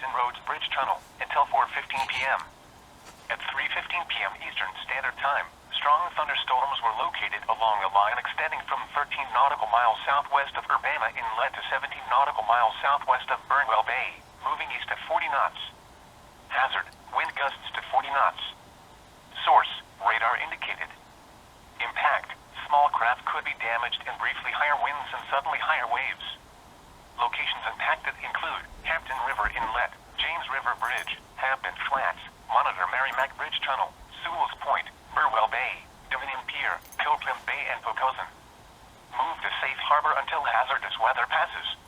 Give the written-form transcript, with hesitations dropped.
Hampton Roads Bridge Tunnel until 4:15 p.m. At 3:15 p.m. Eastern Standard Time, strong thunderstorms were located along a line extending from 13 nautical miles southwest of Urbana Inlet to 17 nautical miles southwest of Burnwell Bay, moving east at 40 knots. Hazard, wind gusts to 40 knots. Source, radar indicated. Impact, small craft could be damaged and briefly higher winds and suddenly higher waves. Locations impacted include Hampton River Inlet, James River Bridge, Hampton Flats, Monitor Merrimack Bridge Tunnel, Sewell's Point, Burwell Bay, Dominion Pier, Pilgrim Bay and Pocosin. Move to safe harbor until hazardous weather passes.